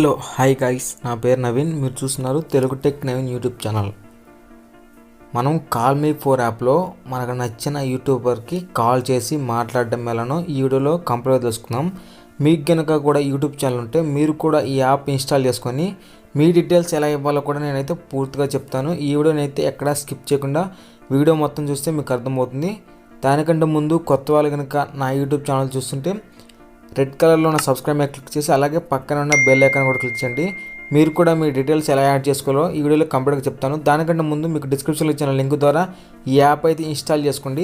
Hello hi guys, నా పేరు నవీన్. మీరు చూస్తున్నారు Telugu tech Naveen YouTube channel. మనం కాల్మీ 4 యాప్లో మనకు నచ్చిన యూట్యూబర్కి కాల్ చేసి మాట్లాడడం ఎలానో ఈ వీడియోలో కంప్లీట్గా తెలుసుకుందాం. మీకు కనుక కూడా యూట్యూబ్ ఛానల్ ఉంటే మీరు కూడా ఈ యాప్ ఇన్స్టాల్ చేసుకొని మీ డీటెయిల్స్ ఎలా ఇవ్వాలో కూడా నేనైతే పూర్తిగా చెప్తాను. ఈ వీడియోనైతే ఎక్కడా స్కిప్ చేయకుండా వీడియో మొత్తం చూస్తే మీకు అర్థమవుతుంది. దానికంటే ముందు కొత్త వాళ్ళు కనుక నా యూట్యూబ్ ఛానల్ చూస్తుంటే రెడ్ కలర్లో ఉన్న సబ్స్క్రైబ్ మీద క్లిక్ చేసి అలాగే పక్కన ఉన్న బెల్ ఐకాన్ కూడా క్లిక్ చేయండి. మీరు కూడా మీ డీటెయిల్స్ ఎలా యాడ్ చేసుకోవాలో ఈ వీడియోలో కంప్లీట్గా చెప్తాను. దానికంటే ముందు మీకు డిస్క్రిప్షన్లో ఇచ్చిన లింక్ ద్వారా ఈ యాప్ అయితే ఇన్స్టాల్ చేసుకోండి.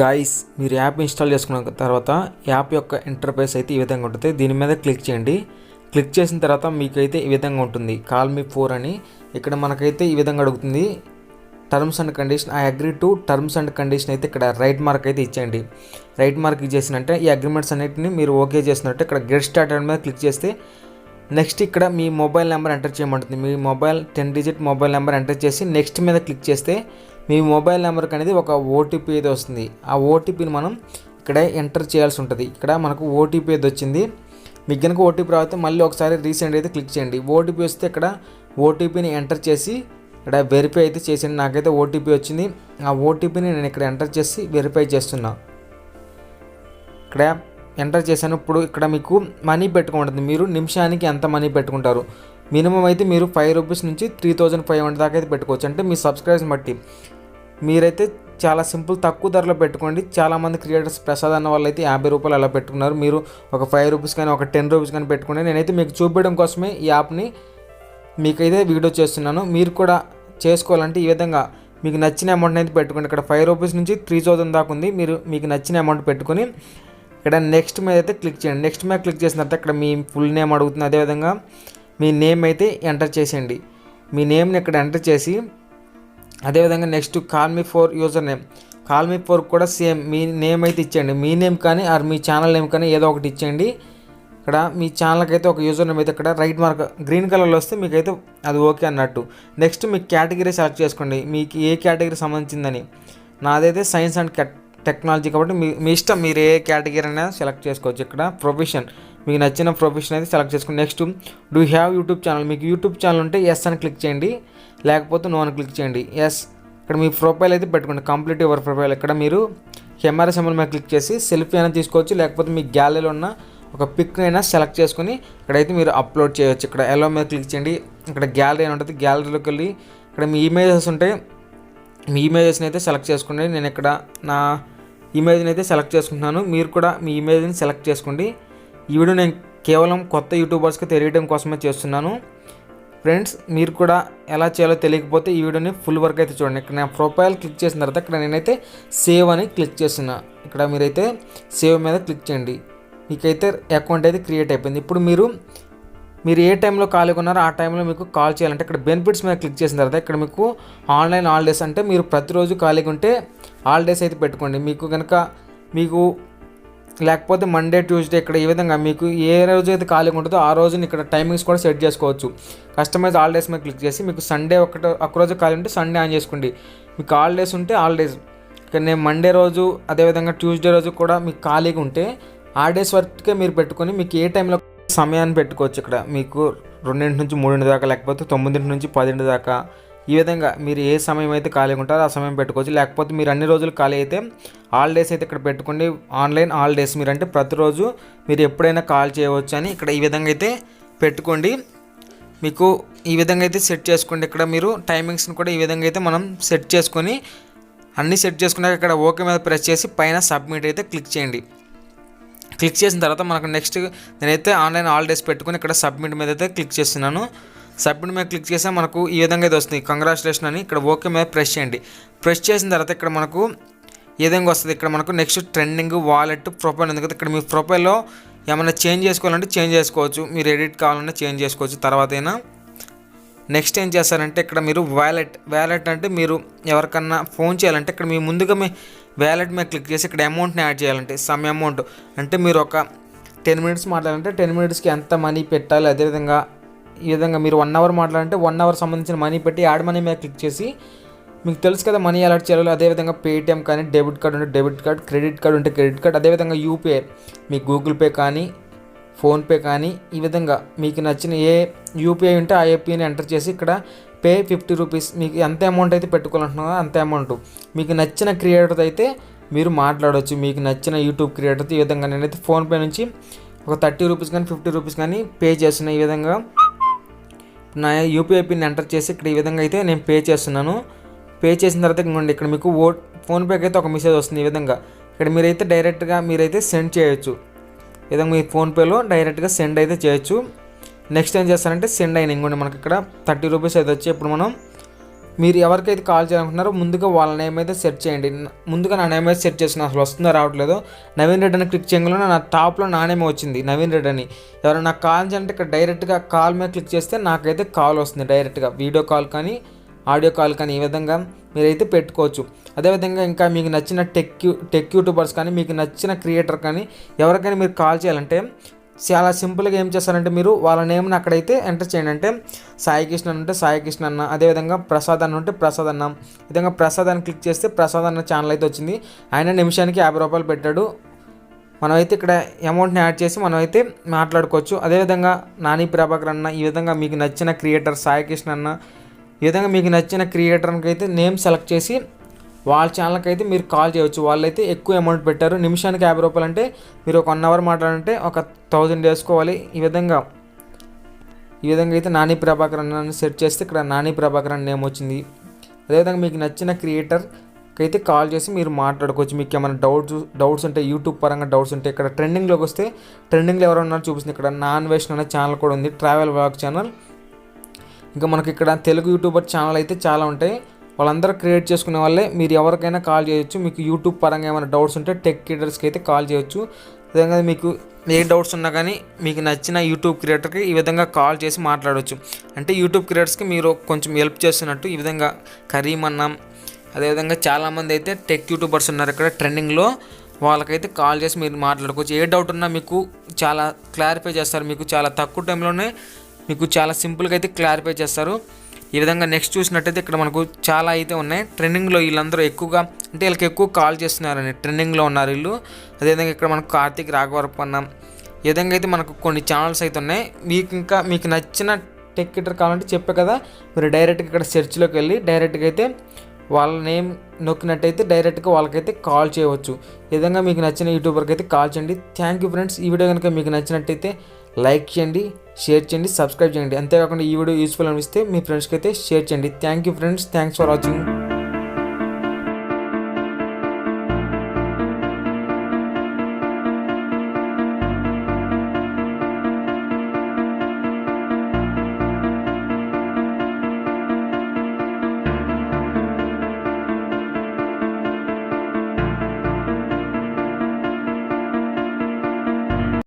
గాయస్, మీరు యాప్ ఇన్స్టాల్ చేసుకున్న తర్వాత యాప్ యొక్క ఇంటర్ఫేస్ అయితే ఈ విధంగా ఉంటుంది. దీని మీద క్లిక్ చేయండి. క్లిక్ చేసిన తర్వాత మీకైతే ఈ విధంగా ఉంటుంది కాల్మీ 4 అని. ఇక్కడ మనకైతే ఈ విధంగా అడుగుతుంది terms and condition. I agree to terms and condition అయితే ఇక్కడ రైట్ మార్క్ అయితే ఇచ్చేయండి. రైట్ మార్క్ ఇచ్చేసినట్టే ఈ అగ్రిమెంట్స్ అన్నిటిని మీరు ఓకే చేసినట్టే ఇక్కడ గెట్ స్టార్టెడ్ మీద క్లిక్ చేస్తే నెక్స్ట్ ఇక్కడ మీ మొబైల్ నెంబర్ ఎంటర్ చేయమంటుంది. మీ mobile 10 digit mobile number enter చేసి నెక్స్ట్ మీద క్లిక్ చేస్తే మీ మొబైల్ నెంబర్కి అనేది ఒక ఓటీపీ అయితే వస్తుంది. ఆ ఓటీపీని మనం ఇక్కడ ఎంటర్ చేయాల్సి ఉంటుంది. ఇక్కడ మనకు ఓటీపీ అయితే వచ్చింది. మీకు కనుక ఓటీపీ రాకపోతే మళ్ళీ ఒకసారి రీసెంట్ అయితే క్లిక్ చేయండి. ఓటీపీ వస్తే ఇక్కడ ఓటీపీని ఎంటర్ చేసి ఇక్కడ వెరిఫై అయితే చేసింది. నాకైతే ఓటీపీ వచ్చింది. ఆ ఓటీపీని నేను ఇక్కడ ఎంటర్ చేసి వెరిఫై చేస్తున్నా. ఇక్కడ ఎంటర్ చేశాను. ఇప్పుడు ఇక్కడ మీకు మనీ పెట్టుకుంటుంది. మీరు నిమిషానికి ఎంత మనీ పెట్టుకుంటారు? మినిమం అయితే మీరు 5 రూపీస్ నుంచి 3500 దాకా అయితే పెట్టుకోవచ్చు. అంటే మీ సబ్స్క్రైబర్స్ బట్టి మీరైతే చాలా సింపుల్ తక్కువ ధరలో పెట్టుకోండి. చాలామంది క్రియేటర్స్ ప్రసాద్ అన్న వాళ్ళు అయితే 50 రూపాయలు అలా పెట్టుకున్నారు. మీరు ఒక 5 రూపీస్ కానీ ఒక 10 రూపీస్ కానీ పెట్టుకోండి. నేనైతే మీకు చూపించడం కోసమే ఈ యాప్ని మీకైతే వీడియో చేస్తున్నాను. మీరు కూడా చేసుకోవాలంటే ఈ విధంగా మీకు నచ్చిన అమౌంట్ అయితే పెట్టుకోండి. ఇక్కడ 5 రూపీస్ నుంచి 3000 దాకా ఉంది. మీకు నచ్చిన అమౌంట్ పెట్టుకొని ఇక్కడ నెక్స్ట్ మీద అయితే క్లిక్ చేయండి. నెక్స్ట్ మీద క్లిక్ చేసిన తర్వాత ఇక్కడ మీ ఫుల్ నేమ్ అడుగుతుంది. అదేవిధంగా మీ నేమ్ అయితే ఎంటర్ చేసేయండి. మీ నేమ్ని ఇక్కడ ఎంటర్ చేసి అదేవిధంగా next call me 4 user name. Call me 4 కూడా సేమ్ మీ నేమ్ అయితే ఇచ్చేయండి. మీ నేమ్ కానీ ఆర్ మీ ఛానల్ నేమ్ కానీ ఏదో ఒకటి ఇచ్చేయండి. ఇక్కడ మీ ఛానల్కి అయితే ఒక యూజర్ నేమ్ అయితే ఇక్కడ రైట్ మార్క్ గ్రీన్ కలర్లో వస్తే మీకైతే అది ఓకే అన్నట్టు. నెక్స్ట్ మీ కేటగిరీ సెలెక్ట్ చేసుకోండి. మీకు ఏ కేటగిరీ సంబంధించిందని. నాదైతే సైన్స్ అండ్ టెక్నాలజీ కాబట్టి మీ ఇష్టం, మీరు ఏ కేటగిరీ అయినా సెలెక్ట్ చేసుకోవచ్చు. ఇక్కడ ప్రొఫెషన్ మీకు నచ్చిన ప్రొఫెషన్ అయితే సెలెక్ట్ చేసుకోండి. Next do have YouTube channel. మీకు యూట్యూబ్ ఛానల్ ఉంటే ఎస్ అని క్లిక్ చేయండి, లేకపోతే నో అని క్లిక్ చేయండి. ఎస్. ఇక్కడ మీ ప్రొఫైల్ అయితే పెట్టుకోండి. Complete your profile. ఇక్కడ మీరు కెమెరా సింబల్ మీద క్లిక్ చేసి సెల్ఫీ అయినా తీసుకోవచ్చు, లేకపోతే మీ గ్యాలరీలో ఉన్న ఒక పిక్ అయినా సెలెక్ట్ చేసుకొని ఇక్కడైతే మీరు అప్లోడ్ చేయవచ్చు. ఇక్కడ ఎల్లో మీద క్లిక్ చేయండి. ఇక్కడ గ్యాలరీ అని ఉంటుంది. గ్యాలరీలోకి వెళ్ళి ఇక్కడ మీ ఇమేజెస్ ఉంటాయి. మీ ఇమేజెస్ని అయితే సెలెక్ట్ చేసుకోండి. నేను ఇక్కడ నా ఇమేజ్ని అయితే సెలెక్ట్ చేసుకుంటున్నాను. మీరు కూడా మీ ఇమేజ్ని సెలెక్ట్ చేసుకోండి. ఈ వీడియో నేను కేవలం కొత్త యూట్యూబర్స్కి తెలియడం కోసమే చేస్తున్నాను. ఫ్రెండ్స్, మీరు కూడా ఎలా చేయాలో తెలియకపోతే ఈ వీడియోని ఫుల్ వర్క్ అయితే చూడండి. ఇక్కడ నా ప్రొఫైల్ క్లిక్ చేసిన తర్వాత ఇక్కడ నేనైతే సేవ్ అని క్లిక్ చేస్తున్నా. ఇక్కడ మీరైతే సేవ్ మీద క్లిక్ చేయండి. మీకైతే అకౌంట్ అయితే క్రియేట్ అయిపోయింది. ఇప్పుడు మీరు ఏ టైంలో ఖాళీగా ఉన్నారో ఆ టైంలో మీకు కాల్ చేయాలంటే ఇక్కడ బెనిఫిట్స్ మీద క్లిక్ చేసిన తర్వాత ఇక్కడ మీకు ఆన్లైన్ హాలిడేస్ అంటే మీరు ప్రతిరోజు ఖాళీగా ఉంటే హాలిడేస్ అయితే పెట్టుకోండి. మీకు లేకపోతే మండే ట్యూస్డే ఇక్కడ ఈ విధంగా మీకు ఏ రోజు అయితే ఖాళీగా ఉంటుందో ఆ రోజుని ఇక్కడ టైమింగ్స్ కూడా సెట్ చేసుకోవచ్చు. కస్టమైజ్ హాలిడేస్ మీద క్లిక్ చేసి మీకు సండే ఒకరోజు ఖాళీ ఉంటే సండే ఆన్ చేసుకోండి. మీకు హాలిడేస్ ఉంటే హాలిడేస్ ఇక్కడ నేను మండే రోజు అదేవిధంగా ట్యూస్డే రోజు కూడా మీకు ఖాళీగా ఉంటే ఆ డేస్ వరకే మీరు పెట్టుకొని మీకు ఏ టైంలో సమయాన్ని పెట్టుకోవచ్చు. ఇక్కడ మీకు 2 నుంచి 3 దాకా, లేకపోతే 9 నుంచి 10 దాకా, ఈ విధంగా మీరు ఏ సమయం అయితే ఖాళీగా ఉంటారో ఆ సమయం పెట్టుకోవచ్చు. లేకపోతే మీరు అన్ని రోజులు ఖాళీ అయితే హాలిడేస్ అయితే ఇక్కడ పెట్టుకోండి. ఆన్లైన్ హాలిడేస్ మీరు అంటే ప్రతిరోజు మీరు ఎప్పుడైనా కాల్ చేయవచ్చు అని ఇక్కడ ఈ విధంగా అయితే పెట్టుకోండి. మీకు ఈ విధంగా అయితే సెట్ చేసుకోండి. ఇక్కడ మీరు టైమింగ్స్ని కూడా ఈ విధంగా అయితే మనం సెట్ చేసుకొని అన్నీ సెట్ చేసుకున్నాక ఇక్కడ ఓకే మీద ప్రెస్ చేసి పైన సబ్మిట్ అయితే క్లిక్ చేయండి. క్లిక్ చేసిన తర్వాత మనకు నెక్స్ట్ నేనైతే ఆన్లైన్ హాలిడేస్ పెట్టుకుని ఇక్కడ సబ్మిట్ మీద అయితే క్లిక్ చేస్తున్నాను. సబ్మిట్ మీద క్లిక్ చేస్తే మనకు ఈ విధంగా అయితే వస్తుంది కంగ్రాచులేషన్ అని. ఇక్కడ ఓకే మీద ప్రెస్ చేయండి. ప్రెస్ చేసిన తర్వాత ఇక్కడ మనకు ఈ విధంగా వస్తుంది. ఇక్కడ మనకు నెక్స్ట్ ట్రెండింగ్, వాలెట్, ప్రొఫైల్ ఉంది కదా. ఇక్కడ మీ ప్రొఫైల్లో ఏమైనా చేంజ్ చేసుకోవాలంటే చేంజ్ చేసుకోవచ్చు. మీరు ఎడిట్ కావాలంటే చేంజ్ చేసుకోవచ్చు తర్వాత అయినా. నెక్స్ట్ ఏం చేస్తారంటే ఇక్కడ మీరు వ్యాలెట్ అంటే మీరు ఎవరికన్నా ఫోన్ చేయాలంటే ఇక్కడ మీ ముందుగా మీ వ్యాలెట్ మీద క్లిక్ చేసి ఇక్కడ అమౌంట్ని యాడ్ చేయాలంటే సమ్ అమౌంట్ అంటే మీరు ఒక 10 మినిట్స్ మాట్లాడాలంటే 10 మినిట్స్కి ఎంత మనీ పెట్టాలి. అదేవిధంగా ఈ విధంగా మీరు 1 అవర్ మాట్లాడాలంటే 1 అవర్ సంబంధించిన మనీ పెట్టి యాడ్ మనీ మీద క్లిక్ చేసి మీకు తెలుసు కదా మనీ అలర్ట్ చేయాలి. అదేవిధంగా పేటిఎం కానీ డెబిట్ కార్డు ఉంటే డెబిట్ కార్డ్, క్రెడిట్ కార్డు ఉంటే క్రెడిట్ కార్డ్, అదేవిధంగా యూపీఐ మీ గూగుల్ పే కానీ ఫోన్పే కానీ ఈ విధంగా మీకు నచ్చిన ఏ యూపీఐ ఉంటే ఆ యూపీఐని ఎంటర్ చేసి ఇక్కడ పే 50 రూపీస్ మీకు ఎంత అమౌంట్ అయితే పెట్టుకోవాలంటున్నారో అంత అమౌంట్ మీకు నచ్చిన క్రియేటర్తో అయితే మీరు మాట్లాడవచ్చు. మీకు నచ్చిన యూట్యూబ్ క్రియేటర్తో ఈ విధంగా నేనైతే ఫోన్పే నుంచి ఒక 30 రూపీస్ కానీ 50 రూపీస్ కానీ పే చేస్తున్నాను. ఈ విధంగా నా యూపీఐ పిన్ ఎంటర్ చేసి ఇక్కడ ఈ విధంగా అయితే నేను పే చేస్తున్నాను. పే చేసిన తర్వాత ఇంకోండి ఇక్కడ మీకు ఫోన్పేకి అయితే ఒక మెసేజ్ వస్తుంది. ఈ విధంగా ఇక్కడ మీరైతే డైరెక్ట్గా మీరైతే సెండ్ చేయొచ్చు. ఈ విధంగా మీ ఫోన్పేలో డైరెక్ట్గా సెండ్ అయితే చేయొచ్చు. నెక్స్ట్ ఏం చేస్తారంటే సెండ్ అయిన ఇంకోండి మనకి ఇక్కడ 30 రూపీస్ అయితే వచ్చి ఇప్పుడు మనం మీరు ఎవరికైతే కాల్ చేయాలనుకుంటున్నారో ముందుగా వాళ్ళ నేమ్ అయితే సెర్చ్ చేయండి. ముందుగా నా నేమ్ అయితే సెర్చ్ చేసిన అసలు వస్తుందో రావట్లేదు. నవీన్ రెడ్డి అని క్లిక్ చేయగానే నా టాప్లో నా నేమ్ వచ్చింది నవీన్ రెడ్డి అని. ఎవరైనా నాకు కాల్ చేయాలంటే ఇక్కడ డైరెక్ట్గా కాల్ మీద క్లిక్ చేస్తే నాకైతే కాల్ వస్తుంది డైరెక్ట్గా వీడియో కాల్ కానీ ఆడియో కాల్ కానీ ఈ విధంగా మీరైతే పెట్టుకోవచ్చు. అదేవిధంగా ఇంకా మీకు నచ్చిన టెక్ యూట్యూబర్స్ కానీ మీకు నచ్చిన క్రియేటర్ కానీ ఎవరికైనా మీరు కాల్ చేయాలంటే చాలా సింపుల్గా ఏం చేస్తారంటే మీరు వాళ్ళ నేమ్ని అక్కడైతే ఎంటర్ చేయండి. అంటే సాయి కృష్ణ ఉంటే సాయి కృష్ణ అన్న, అదేవిధంగా ప్రసాద్ అన్న ఉంటే ప్రసాద్ అన్న. ఈ విధంగా ప్రసాద్ అని క్లిక్ చేస్తే ప్రసాద్ అన్న ఛానల్ అయితే వచ్చింది. ఆయన నిమిషానికి 50 రూపాయలు పెట్టాడు. మనమైతే ఇక్కడ అమౌంట్ని యాడ్ చేసి మనమైతే మాట్లాడుకోవచ్చు. అదేవిధంగా నాని ప్రభాకర్ అన్న, ఈ విధంగా మీకు నచ్చిన క్రియేటర్ సాయి కృష్ణ అన్న, ఈ విధంగా మీకు నచ్చిన క్రియేటర్కి అయితే నేమ్ సెలెక్ట్ చేసి వాళ్ళ ఛానల్కి అయితే మీరు కాల్ చేయవచ్చు. వాళ్ళైతే ఎక్కువ అమౌంట్ పెట్టారు. నిమిషానికి 50 రూపాయలు అంటే మీరు ఒక 1 అవర్ మాట్లాడాలంటే ఒక 1000 వేసుకోవాలి. ఈ విధంగా అయితే నాని ప్రభాకర్ అన్న సెట్ చేస్తే ఇక్కడ నాని ప్రభాకర్ అన్న నేమ్ వచ్చింది. అదేవిధంగా మీకు నచ్చిన క్రియేటర్కి అయితే కాల్ చేసి మీరు మాట్లాడుకోవచ్చు. మీకు ఏమైనా డౌట్స్ ఉంటే యూట్యూబ్ పరంగా డౌట్స్ ఉంటే ఇక్కడ ట్రెండింగ్లోకి వస్తే ట్రెండింగ్లో ఎవరు ఉన్నారో చూపిస్తుంది. ఇక్కడ నాన్ వెస్ట్ అనే ఛానల్ కూడా ఉంది, ట్రావెల్ వ్లాగ్ ఛానల్. ఇంకా మనకి ఇక్కడ తెలుగు యూట్యూబర్ ఛానల్ అయితే చాలా ఉంటాయి. వాళ్ళందరూ క్రియేట్ చేసుకునే వాళ్ళే. మీరు ఎవరికైనా కాల్ చేయొచ్చు. మీకు యూట్యూబ్ పరంగా ఏమైనా డౌట్స్ ఉంటే టెక్ క్రియేటర్స్కి అయితే కాల్ చేయొచ్చు. విధంగా మీకు ఏ డౌట్స్ ఉన్నా కానీ మీకు నచ్చిన యూట్యూబ్ క్రియేటర్కి ఈ విధంగా కాల్ చేసి మాట్లాడవచ్చు. అంటే యూట్యూబ్ క్రియేటర్స్కి మీరు కొంచెం హెల్ప్ చేస్తున్నట్టు. ఈ విధంగా కరీం అన్న, అదేవిధంగా చాలామంది అయితే టెక్ యూట్యూబర్స్ ఉన్నారు ఇక్కడ ట్రెండింగ్లో. వాళ్ళకైతే కాల్ చేసి మీరు మాట్లాడుకోవచ్చు. ఏ డౌట్ ఉన్నా మీకు చాలా క్లారిఫై చేస్తారు. మీకు చాలా తక్కువ టైంలోనే మీకు చాలా సింపుల్గా అయితే క్లారిఫై చేస్తారు. ఈ విధంగా నెక్స్ట్ చూసినట్టయితే ఇక్కడ మనకు చాలా అయితే ఉన్నాయి ట్రెండింగ్లో. వీళ్ళందరూ ఎక్కువగా అంటే వీళ్ళకి ఎక్కువ కాల్ చేస్తున్నారని ట్రెండింగ్లో ఉన్నారు వీళ్ళు. అదేవిధంగా ఇక్కడ మనకు కార్తీక్ రాఘవరపు అన్న, ఈ విధంగా అయితే మనకు కొన్ని ఛానల్స్ అయితే ఉన్నాయి. మీకు నచ్చిన టెక్ క్రియేటర్ కావాలంటే చెప్పే కదా, మీరు డైరెక్ట్గా ఇక్కడ సెర్చ్లోకి వెళ్ళి డైరెక్ట్గా అయితే వాళ్ళ నేమ్ నొక్కినట్టయితే డైరెక్ట్గా వాళ్ళకైతే కాల్ చేయవచ్చు. ఈ విధంగా మీకు నచ్చిన యూట్యూబర్కి అయితే కాల్ చేయండి. Thank you friends. ఈ వీడియో కనుక మీకు నచ్చినట్టయితే లైక్ చేయండి, షేర్ చేయండి, సబ్స్క్రైబ్ చేయండి. అంతేకాకుండా ఈ వీడియో యూస్ఫుల్ అనిపిస్తే మీ ఫ్రెండ్స్కి అయితే షేర్ చేయండి. Thank you friends. Thanks for watching.